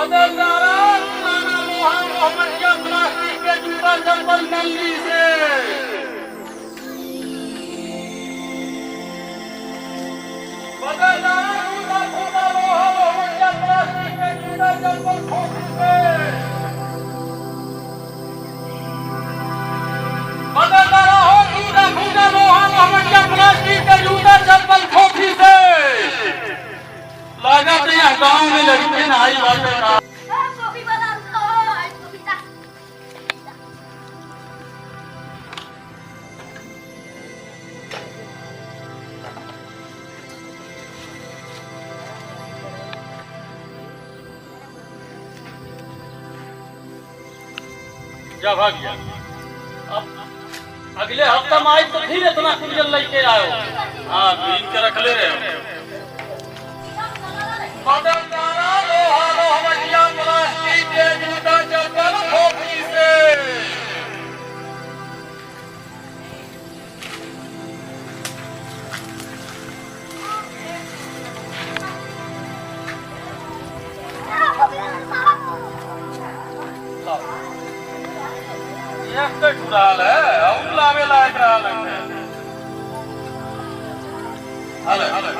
बदलदारा पुराना लोहा मोहम्मदिया प्लास्टिक के जूता चप्पल नल्ली से बदलदारा जूता फूटा लोहा मोहम्मदिया प्लास्टिक के जूता चप्पल खोखी से बदलदारा हो जूता फूटा लोहा मोहम्मदिया प्लास्टिक के जूता चप्पल खोखी से लागत यह गांव में लड़के नहाई वाले का जा भाग गया। अब अगले हफ्ता में आई तो फिर इतना कुंजल लेके आयो। हाँ बीन के रख ले रहे बदलदारा लोहा मोहम्मदिया प्लास्टिक के जूता चप्पल खोखी से एक चुराल है और लावे लायक रहा है। हले हले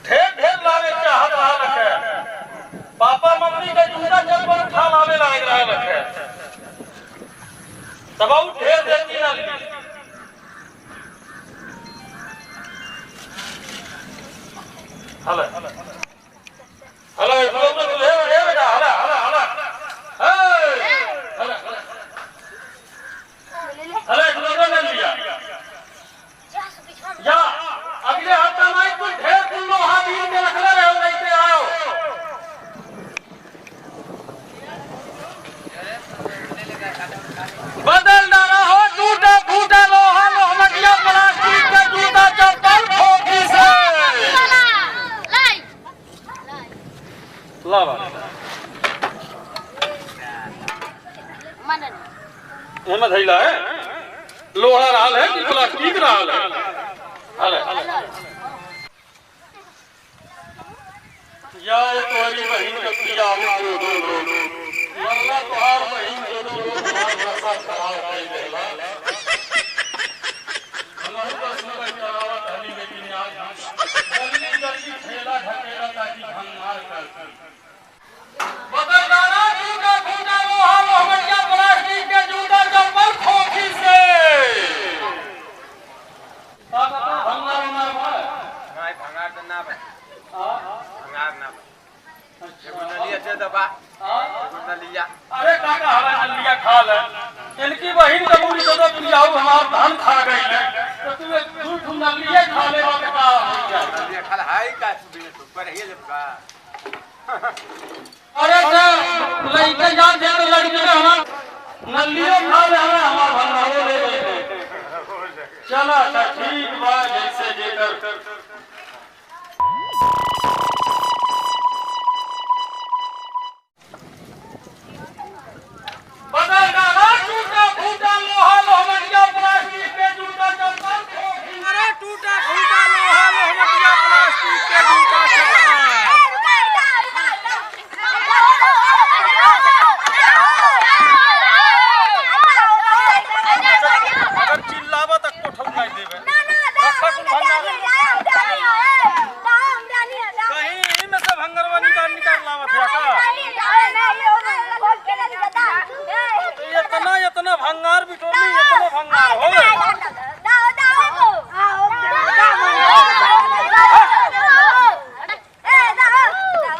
ढेर लावे चाहत रहा रखे पापा मम्मी के जूता चप्पल खा लावे लायक रहा रखे तब ढेर देती ना हले हले हले ले ले बेटा हले हले हले हले हले हले ले लिया या अगले हफ्ते में कुछ ढेर कुल्लो हाथी में रख ले रहे हो नहीं पे आयो बदलदारा हो टूटा फूटा लोहा मोहम्मदिया प्लास्टिक का जूता चप्पल खोखी से लावा एमे धैला है लोहा रहल है कि प्लास्टिक रहल है हले या तोरी बहन के पिया हो दो वरना तोहार बहन जो दो भाषा खराब कर देला हमारे पास में करावा धनी लेकिन आज जल्दी जल्दी ठेला ढकेला ताकि भंगार कर बदलदारा जूता फूटा लोहा मोहम्मदिया प्लास्टिक के जूता चप्पल खोखी से भंगार भंगार तो ना भाई भंगार ना नलिया दे दबा नलिया अरे काका हरा नलिया खा ले इनकी बहन कबूली तो पियाऊ हमार धान खा गई है तो तू तू नलिया खा ले का नलिया खा हाई का सुबह ऊपर है जब का अरे सर लइका जान दे तो लड़की का हमार नलिया खा ले हमार भंगारो ले ले चला ठीक बा जैसे जेकर भंगार बिटोरनी इतना भंगार हो गए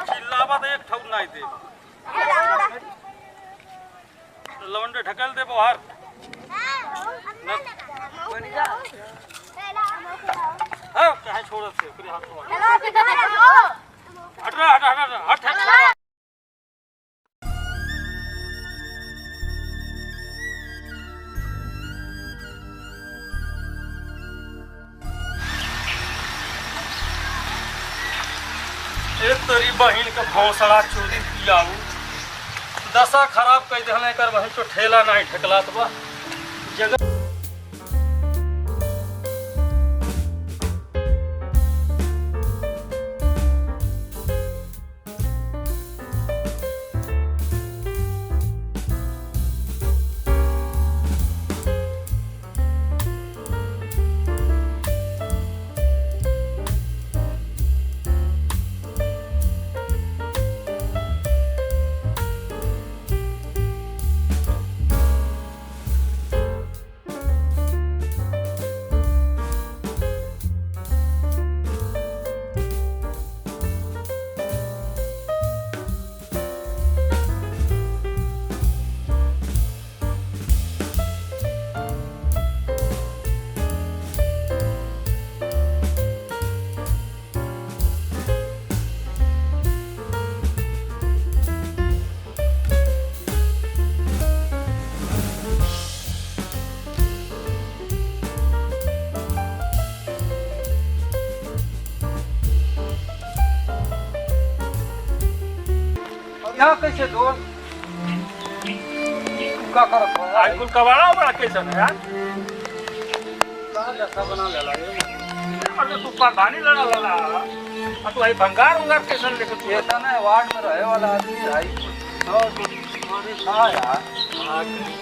चिल्लावा तो एक ठौ नहीं दे लवंडे ढकल दे बाहर हां कहां छोड़त से फिर हाथ हट रहा हट हट हट बहिन के भौसड़ा चोरी पियाऊ दशा खराब कर देने कर वहीं तो ठेला नहीं ठेकला तो बा जगह यहाँ कैसे दोस्त का करत हो आज कुल कबाड़ा बड़ा कैसे है यार जैसा बना ले लागे मतलब तू प्रधानी लड़ा लड़ा और तू आई भंगार उंगार कैसे लेके तू ऐसा ना वार्ड में रहे वाला आदमी भाई तो थोड़ी था यार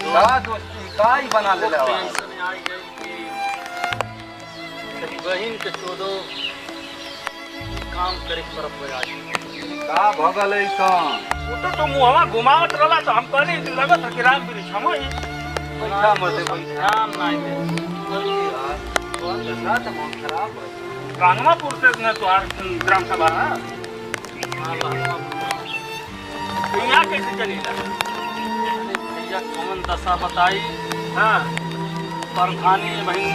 का दोस्ती का ही बना ले ला बहिन के चोदो काम करे पर आज का भगल ऐसन तो मुहवा घुमावत रहला तो हम कहली कि लगत है कि राम वृक्ष हम ही पैसा मत दे ध्यान नहीं दे कौन जैसा तो मन खराब है कांगमापुर से न तो ग्राम सभा है तो यहाँ कैसे चलेगा भैया कौन दशा बताई हाँ प्रधानी वही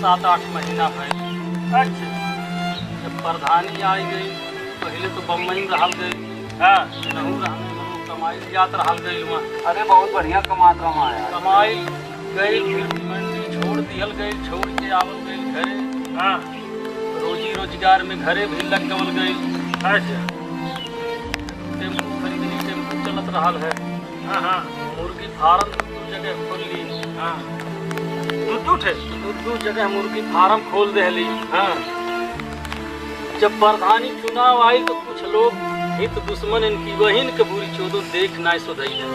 7-8 महीना भर अच्छा जब प्रधानी आई गई पहले तो बम्बई रहल गई हाँ नहू रहने कमाई जात रहल गई वहाँ अरे बहुत बढ़िया कमात रहा है कमाई गई फिर मंडी छोड़ दिहल गई छोड़ के आवल गई घरे हाँ रोजी रोजगार में घरे भी लग गवल गई अच्छा टेम्पू खरीदनी टेम्पू चलत रहल है हाँ हाँ मुर्गी फार्म दू जगह खोल ली हाँ दू जगह मुर्गी फार्म खोल दहली हाँ जब प्रधानी चुनाव आई तो कुछ लोग हित दुश्मन इनकी बहिन के बुरी चोदो देख नाई सोधैले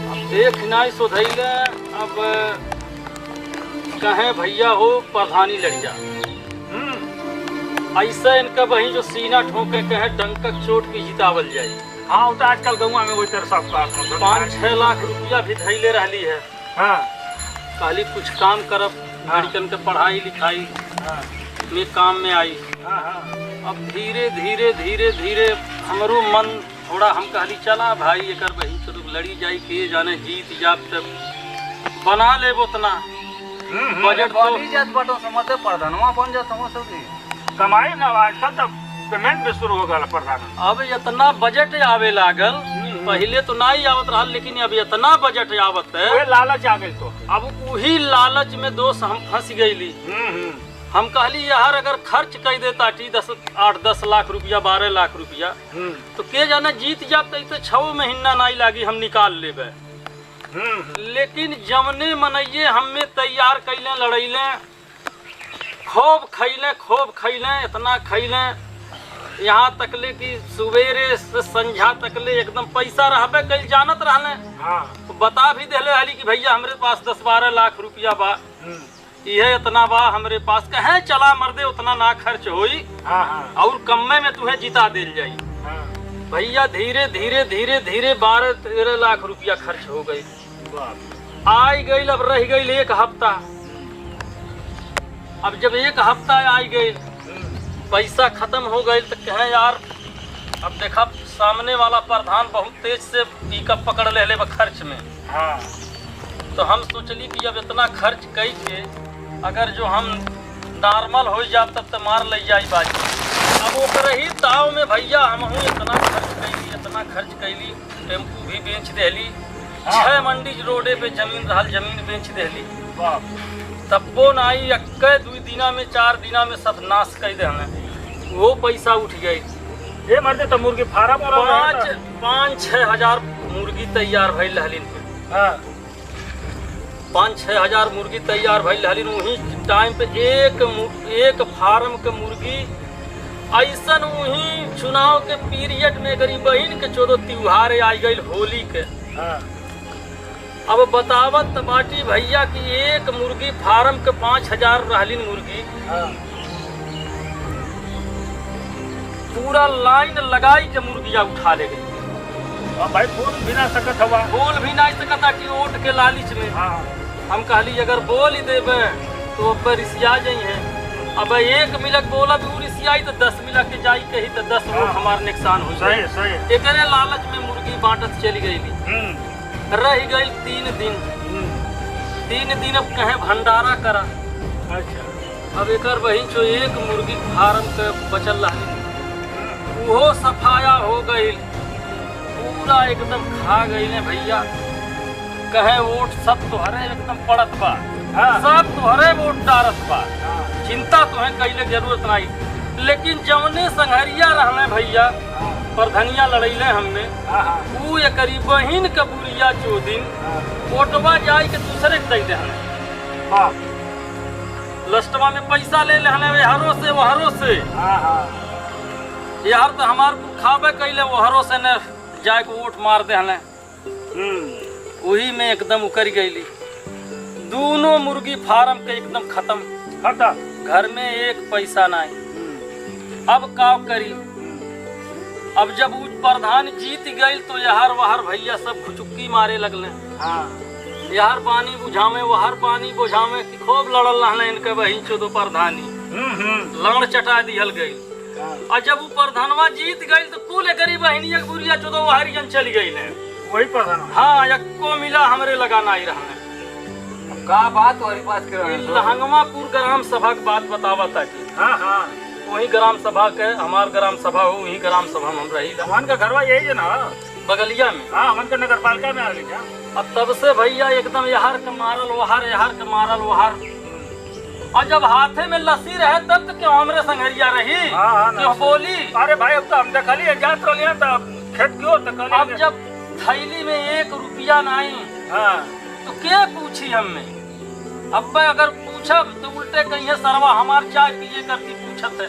अब देख नाई सोधैले अब कहें भैया हो प्रधानी लड़ जा ऐसा इनका बहिन जो सीना ठोके कहे डंकक चोट की जितावल जाए हाँ तो आजकल गौवा में वही तरह सब 5-6 लाख रुपया भी धैले रहली है हाँ कहली कुछ काम करब लड़कन के पढ़ाई लिखाई में काम में आई अब धीरे धीरे धीरे धीरे हमारो मन थोड़ा हम कहली चला भाई एक बही चलो लड़ी जाई के जाने जीत जाब तब बना ले उतना बजट बनी जात बटो समझते प्रधानवा बन जा समझ सकती कमाई ना आजकल तब पेमेंट भी शुरू हो गया प्रधान अब इतना बजट आवे लागल पहले तो नहीं आवत रहा लेकिन अब इतना बजट आवत है लालच आ गई तो अब वही लालच में दोस्त हम फंस गईली हम कहली यार अगर खर्च कर देता 8-10 लाख रुपया 12 लाख रुपया तो के जाना जीत जाते तो 6 महीना नहीं लागी हम निकाल लेबे लेकिन जमने मनइये हमें तैयार कैले लड़ैले खूब खैले इतना खैले यहाँ तकले कि सवेरे से संझा तकले एकदम पैसा रहबे कल जानत रहने तो बता भी देले हली कि भैया हमरे पास 10-12 लाख रुपया बा यह इतना बा हमरे पास कहे चला मर्दे उतना ना खर्च होई और कम्मे में तुम्हें जिता दिल जाई भैया धीरे धीरे धीरे धीरे 12-13 लाख रुपया खर्च हो गई आई गई अब रह गई 1 हफ्ता अब जब 1 हफ्ता आई गई पैसा खत्म हो गई तो कहे यार अब देखा सामने वाला प्रधान बहुत तेज से पिकअप पकड़ ले खर्च में तो हम सोचली कि अब इतना खर्च कई के अगर जो हम नॉर्मल हो जाब तब तो मार ले जाई बाजी अब वो रही ताव में भैया हम इतना खर्च कैली टेम्पू भी बेच देली 6 मंडी रोडे पे जमीन रहल जमीन बेच देली तब्बो नाई 1-2 दिना में 4 दिना में सब नाश कर दे हमें वो पैसा उठ गई ये मर्दे तो मुर्गी फार्म और 5-6 हजार मुर्गी तैयार भइल रहलिन। हाँ 5-6 हजार मुर्गी तैयार भइल रहलिन। वही टाइम पे एक फार्म के मुर्गी ऐसन वही चुनाव के पीरियड में गरीब बहन के 14 त्योहार आई गई होली के। हाँ। अब बतावत बाटी भैया कि एक मुर्गी फार्म के 5000 रहलिन मुर्गी। हाँ। पूरा लाइन लगाई के मुर्गिया उठा ले गई। भाई बोल भी ना सकत हवा, बोल भी नहीं सकता कि ओट के लालच में। हाँ। हम कहली अगर बोल ही देवे तो रिसिया जाइ है। अब एक मिलक बोला भी रिसियाई तो 10 मिलक के जाई कही तो 10 वोट हमार नुकसान हो जाए। सही एकरे लालच में मुर्गी बांटत चली गई। रह गई 3 दिन। 3 दिन अब कहे भंडारा करा। अच्छा। अब एकर वही जो एक मुर्गी फार्म के बचल रही वो सफाया हो गई, पूरा एकदम खा गई ने भैया। कहे वोट सब तुहरे एकदम पड़त बा। हाँ। सब तुहरे वोट डारत बा। हाँ। चिंता तुम्हें कैले जरूरत नहीं। लेकिन जवने संघरिया रहने भैया प्रधनिया लड़ैले हमने। हाँ। वो ये करीब बहिन के बुरिया 2 दिन वोटवा जाए के दूसरे के दे हमें। हाँ। लस्टवा में पैसा ले लेने हरो से वो हरो से। हाँ। यार तो हमार खाबे कैले वो हरो से ने जाए के वोट मार दे हले। वही में एकदम उकर गईली। दोनों मुर्गी फार्म के एकदम खत्म। घर में एक पैसा नहीं। अब का करी। अब जब प्रधान जीत गई तो यहार वहार भैया सब खुचुक्की मारे लगले। हाँ। यार पानी बुझावे वहार पानी बुझावे कि खूब लड़ल रहले इनके बहिन 14 प्रधानी। लड़ चटा दिहल गई। और जब वो प्रधानवा जीत गई तो कुल गरीब बहनिया बुरिया 14 वहारियन चली गई है। वही प्रधान। हाँ एको मिला हमरे लगा नहीं रहा। का बात हमारे पास लहंगमापुर ग्राम सभा की बात बतावा था कि। हाँ। वही ग्राम सभा के हमार ग्राम सभा हो वही ग्राम सभा में हम रही। हमान का घरवा यही है ना बगलिया में। हाँ हमान का नगर पालिका में आ गई। अब तब से भैया एकदम यहार के मारल वहार यहार के मारल वहार। और जब हाथे में लस्सी रहे तब तो क्यों हमरे संघरिया रही। हाँ, क्यों बोली। अरे भाई अब तो हम देखली जात रहिए तब खेत क्यों तक। अब जब थैली में 1 रुपया नहीं। हाँ। तो क्या पूछी हमने। अब अगर पूछब तो उल्टे कहीं सरवा हमार चाय पिए करती पूछत है।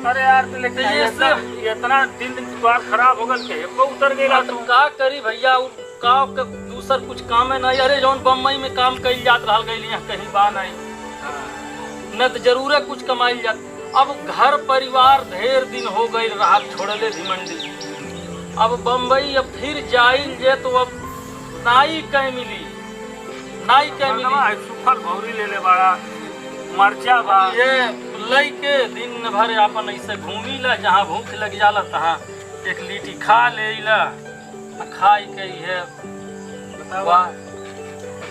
अरे यार तो लेकिन ये इतना दिन द्वार खराब हो गल के उतर गया तो का करी भैया। का दूसर कुछ काम है नहीं। अरे जौन बम्बई में काम कई जात रह गई कहीं बा नहीं न तो जरूर है कुछ कमाई जात। अब घर परिवार ढेर दिन हो गई रहा छोड़ले भिमंडी। अब बम्बई अब फिर जाइल जे तो अब नाई कहीं मिली। नाई कहीं मिली। सुखल भौरी ले ले बड़ा मरचा बा ये लई के दिन भर अपन ऐसे घूमी ला। जहाँ भूख लग जाला तहाँ 1 लीटी खा ले ला। खाई के है बतावा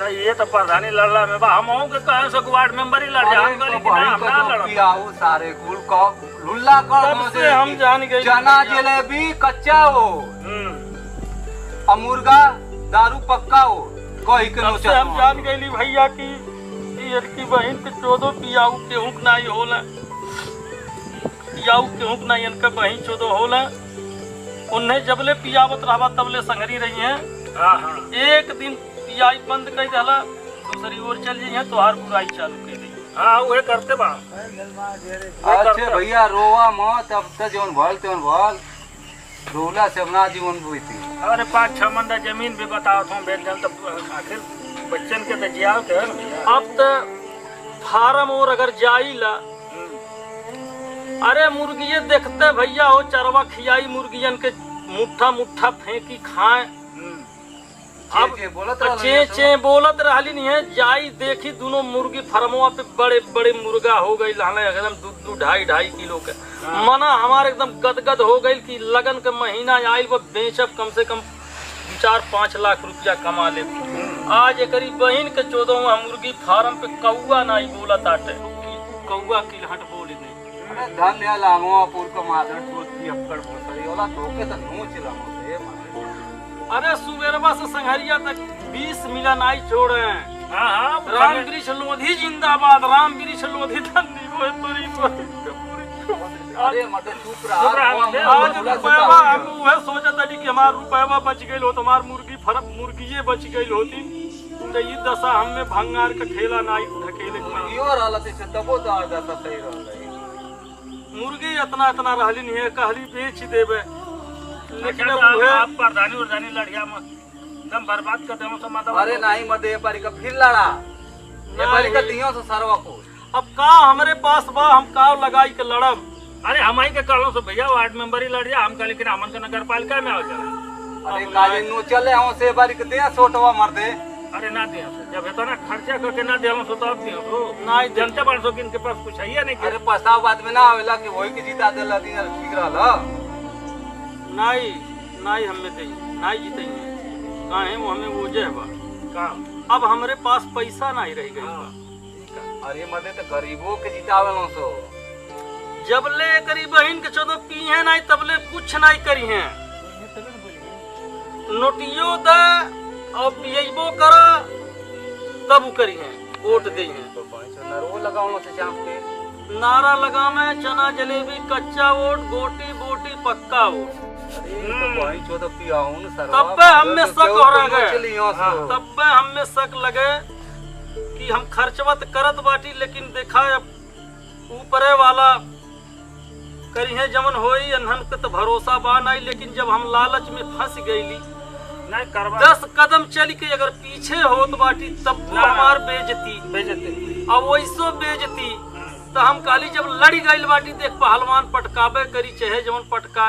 ये तो प्रधानी लड़ला में बा। हम के कहे से वार्ड मेंबर ही लड़ जा। हम गली कि ना हम ना पियाऊ सारे कुल को लुल्ला कर से हम जान गए। चना जलेबी कच्चा हो और मुर्गा दारू पक्का हो। कोई के नो से हम जान गईली भैया की ये की बहन के 14 पियाऊ के हुक नहीं होला। पियाऊ के हुक नहीं इनके बहन 14 होला। उन्हें जबले पियावत रहबा तबले संगरी रही हैं। हां। एक दिन पियाई बंद कर देला दूसरी ओर चल जाइए तो हर बुराई चालू कर दी। हाँ वो करते बा। अच्छा भैया रोवा मत। अब तक जौन भल त्यों भल रोला से अपना जीवन बीती। अरे 5-6 मंदा जमीन भी बताओ तुम बेच जान तब आखिर बच्चन के तो जियाव के। अब तो फार्म और अगर जाइला अरे मुर्गिये देखते भैया हो चरवा खियाई मुर्गियन के मुट्ठा मुट्ठा फेंकी खाए। अब चे बोलत रहली नहीं है। जाई देखी दोनों मुर्गी फार्मवा पे बड़े बड़े मुर्गा हो गई एकदम 2-2.5 किलो के। मना हमारे एकदम गदगद हो गई कि लगन के महीना आयल वो बेचब कम से कम 4-5 लाख रुपया कमा ले। आज एक बहन के 14वां मुर्गी फार्म पे कौआ नहीं बोला ताटे। कौआ किलहट बोली नहीं। अरे धन्य लांगवापुर का मादर सोच की अक्कड़ भोसड़ी वाला तोके तो नोच लामो से। अरे सुबेरवा से संघरिया तक 20 मिला नहीं छोड़े। हाँ। राम वृक्ष लोधी जिंदाबाद। राम वृक्ष लोधी धन्य अरे मत चुप रहा आज रुपया हम वह सोचत हनी कि हमार रुपया बच गइल हो, हमार मुर्गिये बच गइल होती तो ये दशा हमें भंगार का ठेला नाई ढकेले यो रहलत से तबो तो आ जाता सही रहल। मुर्गी इतना रहली नहीं है, कहली बेच देबे, लेकिन आप प्रधानी उर्धानी लड़िया में एकदम बर्बाद कर देमो समादा। अरे नहीं मत ये बारी का फिर लड़ा, ये बारी का दियो से सरवा को। अब का हमरे पास बा, हम का लगाई के लड़ब। अरे हमारी के कहलो से भैया वार्ड मेंबर ही लड़िया, हम कह लेकिन हमन के नगर पालिका में आ जा। अरे काले नु चले हो से बारी के दिया सोटवा मार दे। अरे ना दिया जब इतना खर्चा करके ना देलो सो तो अब दियो तो ना जनता बन सो कि इनके पास कुछ है नहीं। अरे पछताव बात में ना आवेला कि वही के जीता देला दिन ठीक रहल। नहीं हमें दे नहीं जीते काहे वो हमें वो जे बा काम। अब हमरे पास पैसा नहीं रह गई बा। अरे मदे तो गरीबों के जितावेलो सो। जबले गरीबहिन के चोदो पीहे नहीं तबले कुछ नहीं करी हैं। नोटियो दे और पियबो कर तब करी हैं, वोट दे हैं। तो नरो लगावलो से चाप के नारा लगावे चना जलेबी कच्चा वोट गोटी बोटी पक्का वोट। तो भाई चोदो पियाउन सरवा तब हमें शक हो रहा है, तब हमें शक लगे कि हम खर्चवत करत बाटी, लेकिन देखा अब ऊपरे वाला करी है जमन होई अनहन के तो भरोसा बा नहीं। लेकिन जब हम लालच में फंस गईली नहीं करवा 10 कदम चली के अगर पीछे होत बाटी तब हमार बेजती अब वैसो बेजती तो हम काली जब लड़ी गईल बाटी देख पहलवान पटकाबे करी चाहे जमन पटका।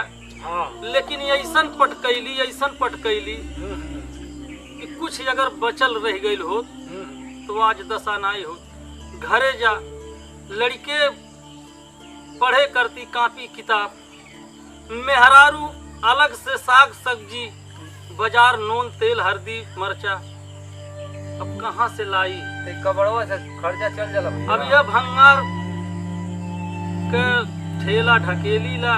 लेकिन ऐसन पटकैली कि कुछ अगर बचल रह गई हो तो आज दशा नहीं हो। घरे जा लड़के पढ़े करती कॉपी किताब, मेहरारू अलग से साग सब्जी बाजार नून तेल हल्दी मरचा अब कहाँ से लाई। कबड़वा से खर्चा चल जाला। अब यह भंगार के ठेला ढकेली ला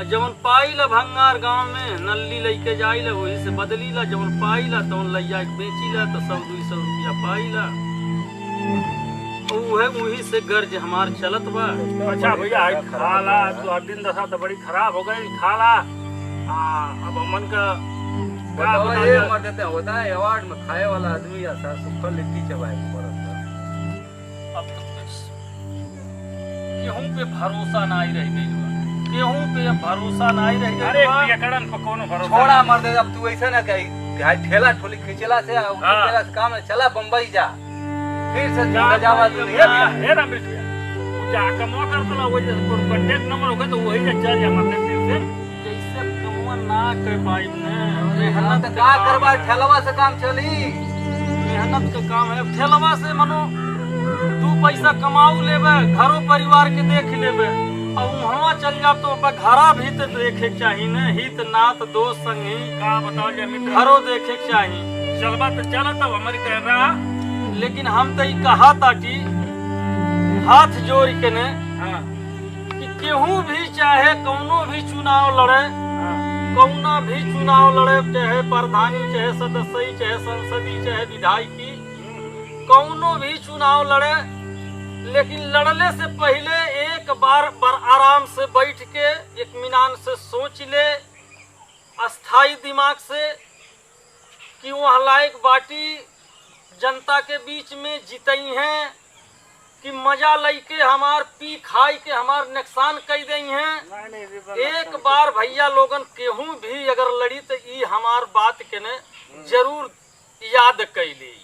जवन पाइला भंगार गांव में नल्ली लेके जाइला वही से बदलीला, जवन पाइला तवन लैया के बेचीला तो 100-200 रुपया पाइला। वही से गर्ज हमार चलत बा। अच्छा भैया खाला तो हर दिन दशा तो बड़ी खराब हो गई खाला। अब हमन का ये मर देते होता है अवार्ड में खाए वाला आदमी या सुखल लिट्टी चबाए पड़ता। अब तो कुछ गेहूं पे भरोसा नहीं रह गई बा, गेहूं पे भरोसा नहीं रह गई। अरे पियकड़न पे कोनो भरोसा छोड़ा मर दे। अब तू ऐसा ना कही ठेला ठोली खींचला से ठेला से काम चला बम्बई जा फिर से जावा दुनिया हे रमेश भैया जा कमवा कर तो वही कांटेक्ट नंबर होगा तो वही चल जा मतलब से जैसे कमवा ना कर पाई ने मेहनत का करबा ठेलवा से काम चली। मेहनत का काम है ठेलवा से मनो 2 पैसा कमाऊ लेबे घरों परिवार के देख लेबे और वहाँ चल जा तो घरा भी तो देखे चाहिए न हित नात दोस्त संगी का बताओ जमीन घरों देखे चाहिए। चलबा तो चला तब हमारी कह रहा। लेकिन हम तो कहा ताकि हाथ जोड़ के ने कि केहू भी चाहे कौनो भी चुनाव लड़े चाहे प्रधानी चाहे सदस्य चाहे संसदी चाहे विधायकी कौनो भी चुनाव लड़े, लेकिन लड़ने से पहले एक बार आराम से बैठ के इत्मीनान से सोच ले अस्थाई दिमाग से कि वह लायक बाटी जनता के बीच में जीतई हैं कि मजा लेके हमार पी खाई के हमार नुकसान कर दई हैं। एक बार भैया लोगन केहू भी अगर लड़ी तो ई हमार बात के ने जरूर याद कैली।